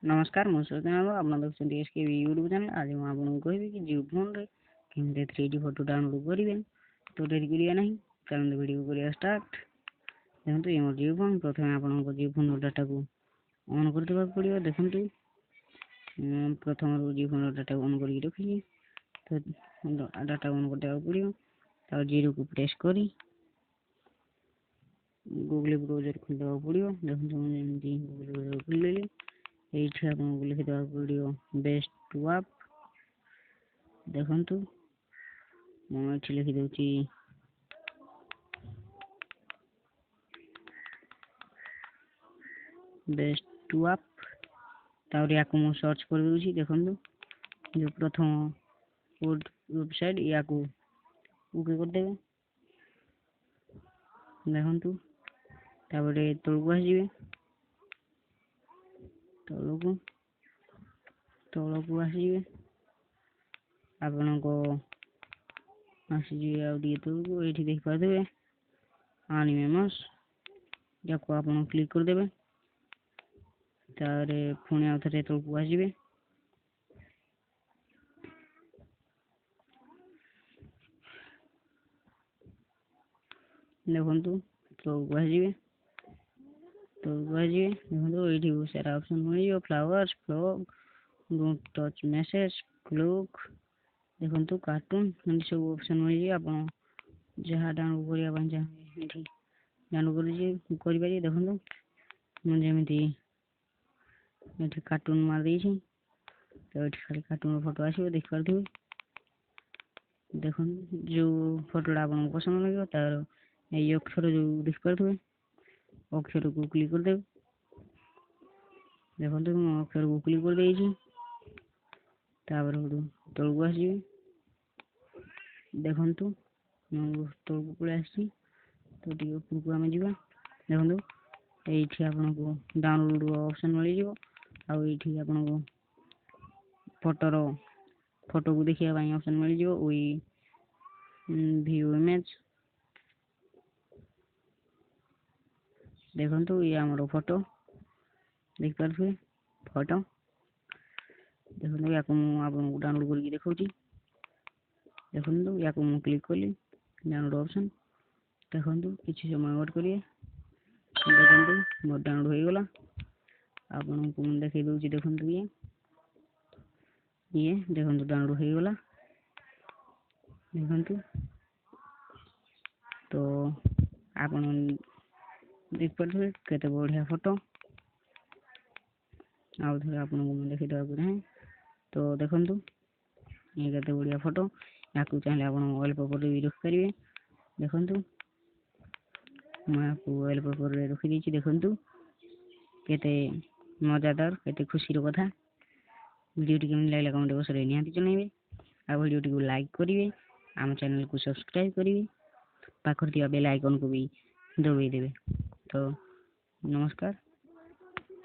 नमस्कार मो सूचना आप देखते एसके यूट्यूब चैनल। आज मुझे आपको कहबी कि जो फोन रे केमती 3D फोटो डाउनलोड करेंगे तो डेरी करिए ना चलते वीडियो करिया स्टार्ट। देखो ये मोर जियो फोन प्रथम आप जियो फोन डाटा को ऑन कर देवा पड़ो। देखो प्रथम जियो फोन डाटा ऑन कर रखी तो डाटा ऑन कर देवा पड़ो। तो जीरो को प्रेस करी गूगल ब्राउजर खोल देवा पड़ो। देखो मुझे गूगल ब्राउजर खोल ये आपको लिखिदेवा पड़ो बेस्ट वाप। देखु मुझे लिखिदे बेस्ट वाप। तापर या सर्च कर दूसरी। देखु जो प्रथम वेबसाइट या ओके करदे। देखु तलू आसवे तलू आसवे आपण को आसी तलू ये देखिपे एनिमेमस या आप क्लिक करदे। तारे पुणी आउ थे तलू आसवे देखु तलू आसवे देखो ये बहुत सारा option mill flowers flog don't touch message clock. देखो कार्टून सब ऑप्शन मिल आप जहाँ डाउनलोड करने चाहिए डाउनलोड करें। देखो मुझे कार्टून मारदे तो ये खाली कार्टून फोटो आसो देखिपे। देखो जो फोटोटा आपको पसंद लगे तार ये अक्षर जो देखिपे अक्षर को क्लिक करदे। देखो अक्षर को क्लिक कर दे तलू आसवे। देखु तलू पड़े आसी तो उपरको आम जा। देखो ये आपको डाउनलोड ऑप्शन मिल जाए आपको फोटो को देखिए ऑप्शन मिल जाए व्यू इमेज। देखो ये आमर फोटो देखिपे फोटो। देखो या आपको डाउनलोड करके देखा। देखो या क्लिक कली डाउनलोड ऑप्शन। देखो किसी समय वेट करिए। देखो मोर डाउनलोड हो गला आपको देखी दूसरी। देखो ये देखो डाउनलोड हो गला। देखो तो आप देखिपे केते बढ़िया फोटो आउ थे आपको देखीदे चाहे तो देखु ये केते बढ़िया फोटो या चाहिए आप वॉलपेपर भी रखिपारे। देखु मुझे वॉलपेपर रखी देखु केते मजादार केते खुशी कथा। वीडियो केमती लगे कमेंट बॉक्स में निहाती जनइबे। आ वीडियो को लाइक करेंगे आम चैनल को सब्सक्राइब करेंगे पाखर बेल आइकन को भी दबाई देवे। तो नमस्कार।